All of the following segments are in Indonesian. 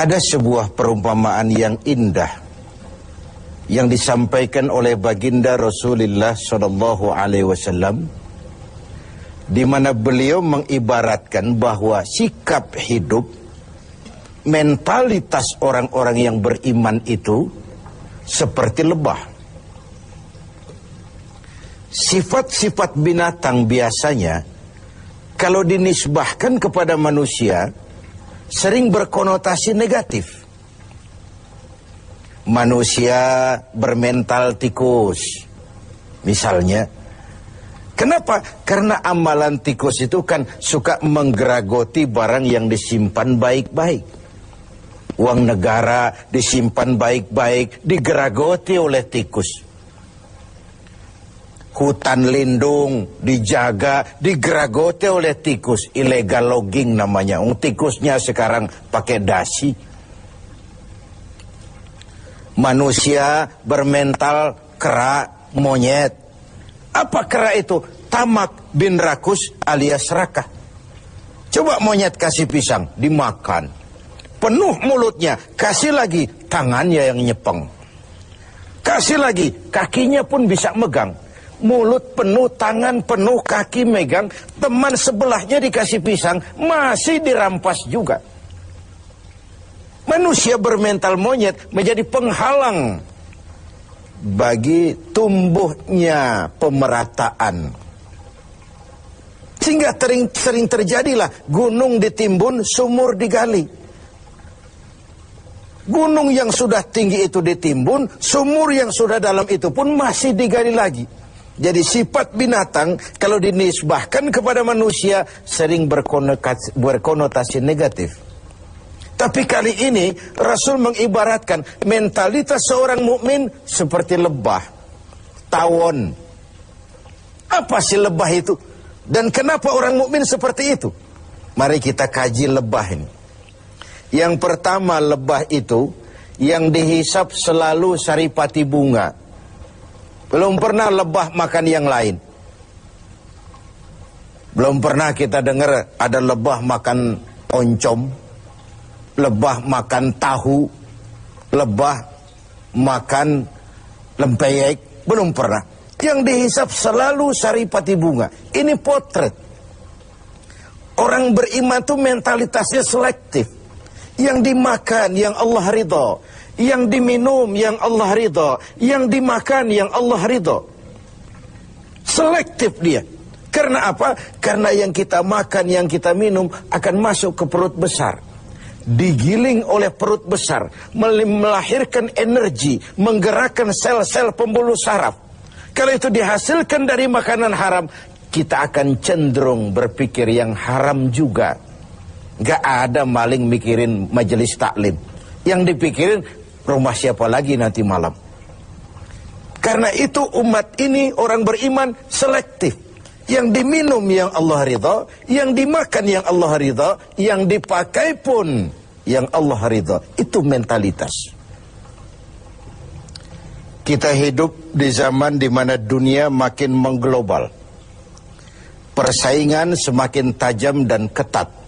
Ada sebuah perumpamaan yang indah yang disampaikan oleh baginda Rasulullah SAW, di mana beliau mengibaratkan bahwa sikap hidup, mentalitas orang-orang yang beriman itu seperti lebah. Sifat-sifat binatang biasanya kalau dinisbahkan kepada manusia sering berkonotasi negatif. Manusia bermental tikus misalnya. Kenapa? Karena amalan tikus itu kan suka menggeragoti barang yang disimpan baik-baik. Uang negara disimpan baik-baik, digeragoti oleh tikus. Hutan lindung dijaga, digeragoti oleh tikus. Illegal logging namanya. Tikusnya sekarang pakai dasi. Manusia bermental kera monyet. Apa kera itu? Tamak bin rakus alias serakah. Coba monyet kasih pisang, dimakan. Penuh mulutnya, kasih lagi tangannya yang nyepeng. Kasih lagi, kakinya pun bisa megang. Mulut penuh, tangan penuh, kaki megang. Teman sebelahnya dikasih pisang, masih dirampas juga. Manusia bermental monyet menjadi penghalang bagi tumbuhnya pemerataan. Sehingga sering terjadilah gunung ditimbun, sumur digali. Gunung yang sudah tinggi itu ditimbun, sumur yang sudah dalam itu pun masih digali lagi. Jadi sifat binatang kalau dinisbahkan kepada manusia sering berkonotasi negatif. Tapi kali ini Rasul mengibaratkan mentalitas seorang mukmin seperti lebah, tawon. Apa sih lebah itu? Dan kenapa orang mukmin seperti itu? Mari kita kaji lebah ini. Yang pertama, lebah itu yang dihisap selalu saripati bunga. Belum pernah lebah makan yang lain. Belum pernah kita dengar ada lebah makan oncom, lebah makan tahu, lebah makan lempeyek. Belum pernah. Yang dihisap selalu saripati bunga. Ini potret. Orang beriman itu mentalitasnya selektif. Yang dimakan yang Allah ridha, yang diminum yang Allah ridha, yang dimakan yang Allah ridha. Selektif dia. Karena apa? Karena yang kita makan, yang kita minum akan masuk ke perut besar. Digiling oleh perut besar, melahirkan energi, menggerakkan sel-sel pembuluh saraf. Kalau itu dihasilkan dari makanan haram, kita akan cenderung berpikir yang haram juga. Gak ada maling mikirin majelis taklim. Yang dipikirin rumah siapa lagi nanti malam. Karena itu umat ini orang beriman selektif. Yang diminum yang Allah ridha, yang dimakan yang Allah ridha, yang dipakai pun yang Allah ridha. Itu mentalitas. Kita hidup di zaman di mana dunia makin mengglobal. Persaingan semakin tajam dan ketat.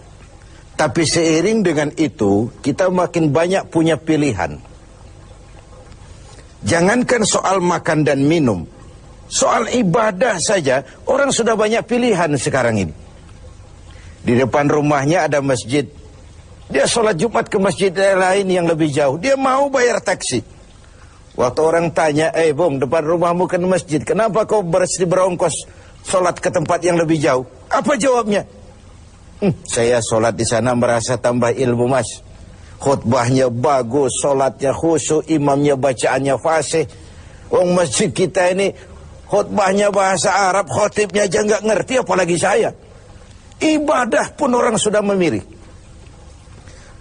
Tapi seiring dengan itu, kita makin banyak punya pilihan. Jangankan soal makan dan minum, soal ibadah saja, orang sudah banyak pilihan sekarang ini. Di depan rumahnya ada masjid. Dia sholat Jumat ke masjid lain yang lebih jauh. Dia mau bayar taksi. Waktu orang tanya, bung, depan rumahmu kan masjid, kenapa kau berongkos sholat ke tempat yang lebih jauh? Apa jawabnya? Saya sholat di sana merasa tambah ilmu, mas. Khutbahnya bagus, sholatnya khusyuk, imamnya bacaannya fasih. Masjid kita ini khutbahnya bahasa Arab, khotibnya aja nggak ngerti, apalagi saya. Ibadah pun orang sudah memilih.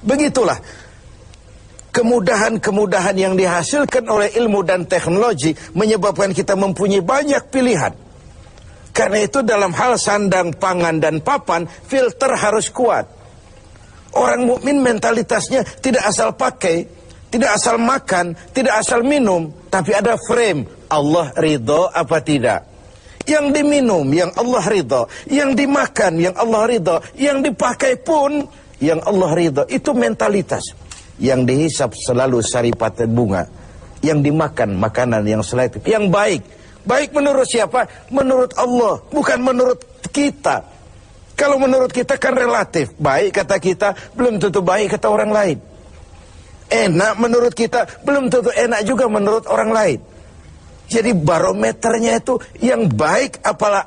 Begitulah kemudahan-kemudahan yang dihasilkan oleh ilmu dan teknologi menyebabkan kita mempunyai banyak pilihan. Karena itu dalam hal sandang, pangan, dan papan, filter harus kuat. Orang mukmin mentalitasnya tidak asal pakai, tidak asal makan, tidak asal minum, tapi ada frame. Allah ridho apa tidak? Yang diminum, yang Allah ridho. Yang dimakan, yang Allah ridho. Yang dipakai pun, yang Allah ridho. Itu mentalitas. yang dihisap selalu saripati bunga, yang dimakan makanan yang selektif, yang baik. Baik menurut siapa? Menurut Allah, bukan menurut kita. Kalau menurut kita kan relatif. Baik kata kita, belum tentu baik kata orang lain. Enak menurut kita, belum tentu enak juga menurut orang lain. Jadi barometernya itu yang baik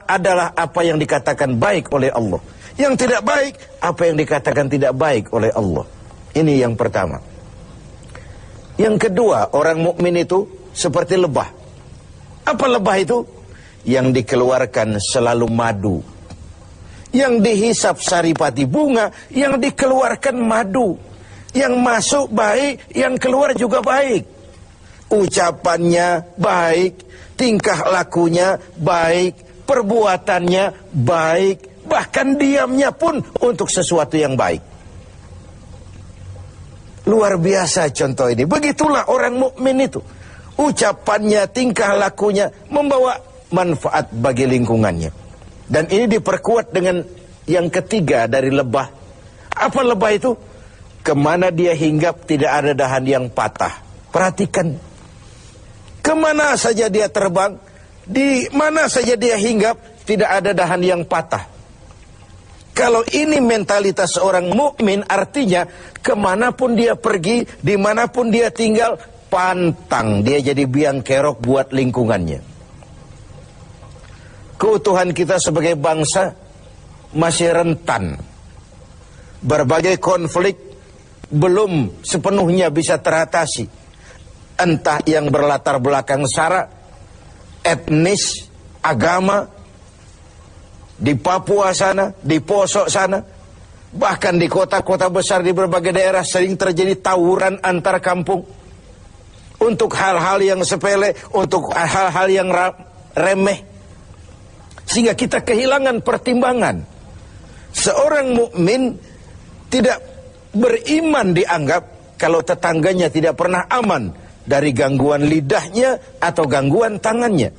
adalah apa yang dikatakan baik oleh Allah. Yang tidak baik, apa yang dikatakan tidak baik oleh Allah. Ini yang pertama. Yang kedua, orang mukmin itu seperti lebah. Apa lebah itu? Yang dikeluarkan selalu madu. Yang dihisap saripati bunga, yang dikeluarkan madu. Yang masuk baik, yang keluar juga baik. Ucapannya baik, tingkah lakunya baik, perbuatannya baik, bahkan diamnya pun untuk sesuatu yang baik. Luar biasa contoh ini. Begitulah orang mukmin itu. Ucapannya, tingkah lakunya membawa manfaat bagi lingkungannya. Dan ini diperkuat dengan yang ketiga dari lebah. Apa lebah itu? Kemana dia hinggap tidak ada dahan yang patah. Perhatikan. Kemana saja dia terbang, di mana saja dia hinggap tidak ada dahan yang patah. Kalau ini mentalitas seorang mukmin, artinya kemanapun dia pergi, dimanapun dia tinggal, pantang dia jadi biang kerok buat lingkungannya. Keutuhan kita sebagai bangsa masih rentan. Berbagai konflik belum sepenuhnya bisa teratasi. Entah yang berlatar belakang sara, etnis, agama, di Papua sana, di Poso sana, bahkan di kota-kota besar di berbagai daerah sering terjadi tawuran antar kampung. Untuk hal-hal yang sepele, untuk hal-hal yang remeh. Sehingga kita kehilangan pertimbangan. Seorang mukmin tidak beriman dianggap kalau tetangganya tidak pernah aman dari gangguan lidahnya atau gangguan tangannya.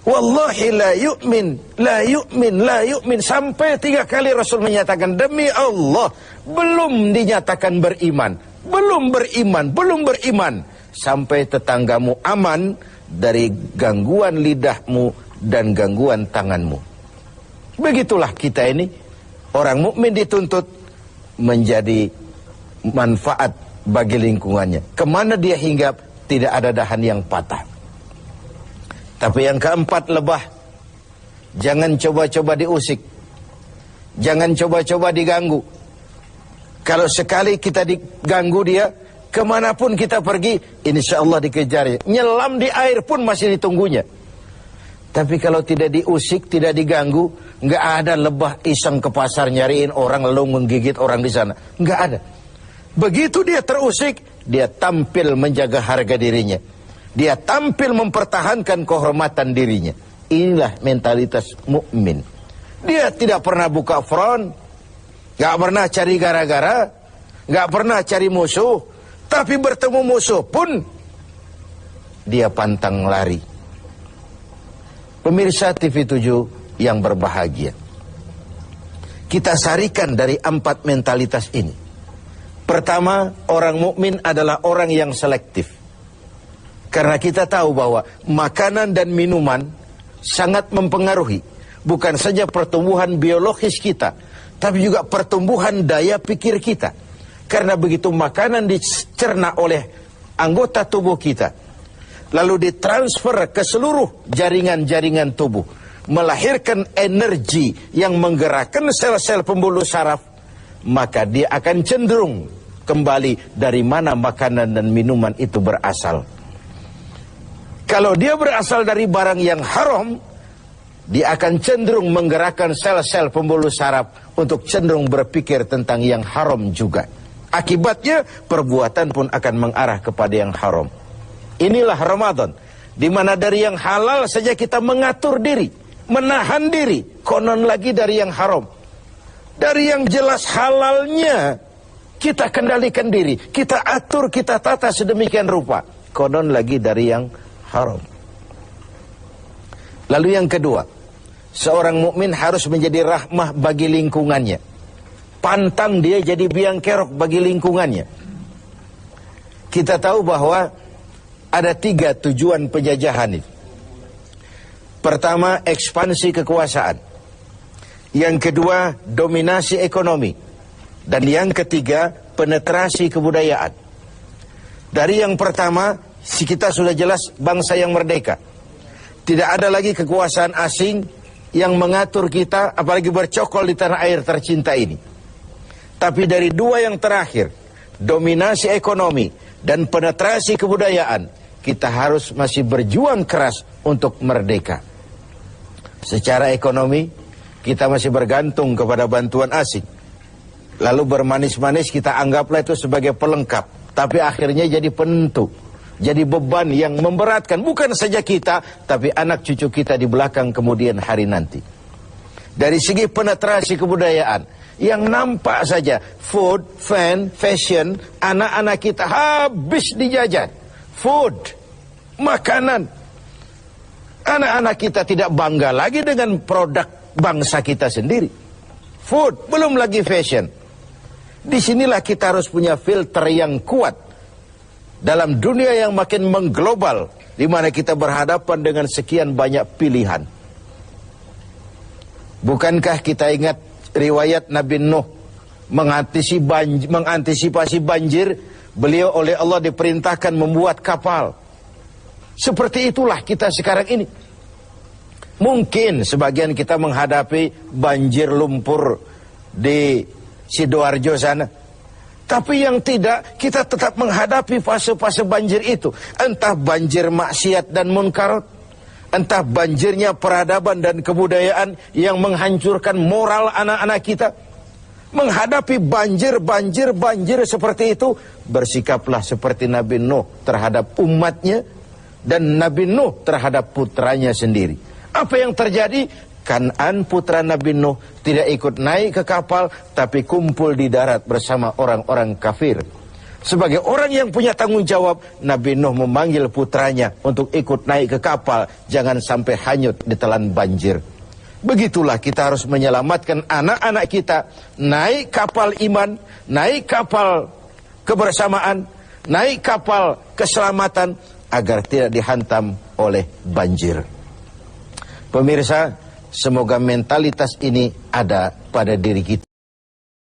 Wallahi la yu'min, la yu'min, la yu'min. Sampai 3 kali Rasul menyatakan, demi Allah, belum dinyatakan beriman. Belum beriman, belum beriman. Sampai tetanggamu aman dari gangguan lidahmu dan gangguan tanganmu. Begitulah kita ini. Orang mukmin dituntut menjadi manfaat bagi lingkungannya. Kemana dia hinggap, tidak ada dahan yang patah. Tapi yang keempat, lebah. Jangan coba-coba diusik. Jangan coba-coba diganggu. Kalau sekali kita diganggu dia, kemanapun kita pergi, insya Allah dikejar. Nyelam di air pun masih ditunggunya. Tapi kalau tidak diusik, tidak diganggu, nggak ada lebah iseng ke pasar nyariin orang lalu menggigit orang di sana. Nggak ada. Begitu dia terusik, dia tampil menjaga harga dirinya. Dia tampil mempertahankan kehormatan dirinya. Inilah mentalitas mukmin. Dia tidak pernah buka front, gak pernah cari gara-gara, gak pernah cari musuh. Tapi bertemu musuh pun dia pantang lari. Pemirsa TV 7 yang berbahagia, kita sarikan dari 4 mentalitas ini. Pertama, orang mukmin adalah orang yang selektif. Karena kita tahu bahwa makanan dan minuman sangat mempengaruhi bukan saja pertumbuhan biologis kita, tapi juga pertumbuhan daya pikir kita. Karena begitu makanan dicerna oleh anggota tubuh kita, lalu ditransfer ke seluruh jaringan-jaringan tubuh, melahirkan energi yang menggerakkan sel-sel pembuluh saraf, maka dia akan cenderung kembali dari mana makanan dan minuman itu berasal. Kalau dia berasal dari barang yang haram, dia akan cenderung menggerakkan sel-sel pembuluh saraf untuk cenderung berpikir tentang yang haram juga. Akibatnya perbuatan pun akan mengarah kepada yang haram. Inilah Ramadan, di mana dari yang halal saja kita mengatur diri, menahan diri, konon lagi dari yang haram. Dari yang jelas halalnya kita kendalikan diri, kita atur, kita tata sedemikian rupa, konon lagi dari yang haram. Lalu yang kedua, seorang mukmin harus menjadi rahmah bagi lingkungannya. pantang dia jadi biang kerok bagi lingkungannya. Kita tahu bahwa ada 3 tujuan penjajahan itu. Pertama, ekspansi kekuasaan. Yang kedua, dominasi ekonomi. Dan yang ketiga, penetrasi kebudayaan. Dari yang pertama, kita sudah jelas bangsa yang merdeka. Tidak ada lagi kekuasaan asing yang mengatur kita, apalagi bercokol di tanah air tercinta ini. Tapi dari 2 yang terakhir, dominasi ekonomi dan penetrasi kebudayaan, kita harus masih berjuang keras untuk merdeka. Secara ekonomi, kita masih bergantung kepada bantuan asing. Lalu bermanis-manis kita anggaplah itu sebagai pelengkap. Tapi akhirnya jadi penentu. Jadi beban yang memberatkan. Bukan saja kita, tapi anak cucu kita di belakang kemudian hari nanti. Dari segi penetrasi kebudayaan, yang nampak saja food, fan, fashion, anak-anak kita habis dijajan. Food, makanan. Anak-anak kita tidak bangga lagi dengan produk bangsa kita sendiri. Food, belum lagi fashion. Disinilah kita harus punya filter yang kuat dalam dunia yang makin mengglobal, di mana kita berhadapan dengan sekian banyak pilihan. Bukankah kita ingat riwayat Nabi Nuh mengantisipasi banjir? Beliau oleh Allah diperintahkan membuat kapal. Seperti itulah kita sekarang ini. Mungkin sebagian kita menghadapi banjir lumpur di Sidoarjo sana. Tapi yang tidak, kita tetap menghadapi fase-fase banjir itu. Entah banjir maksiat dan munkar, entah banjirnya peradaban dan kebudayaan yang menghancurkan moral anak-anak kita. Menghadapi banjir seperti itu, bersikaplah seperti Nabi Nuh terhadap umatnya dan Nabi Nuh terhadap putranya sendiri. Apa yang terjadi? Kan'an putra Nabi Nuh tidak ikut naik ke kapal, tapi kumpul di darat bersama orang-orang kafir. Sebagai orang yang punya tanggung jawab, Nabi Nuh memanggil putranya untuk ikut naik ke kapal, jangan sampai hanyut ditelan banjir. Begitulah kita harus menyelamatkan anak-anak kita, naik kapal iman, naik kapal kebersamaan, naik kapal keselamatan, agar tidak dihantam oleh banjir. Pemirsa, semoga mentalitas ini ada pada diri kita.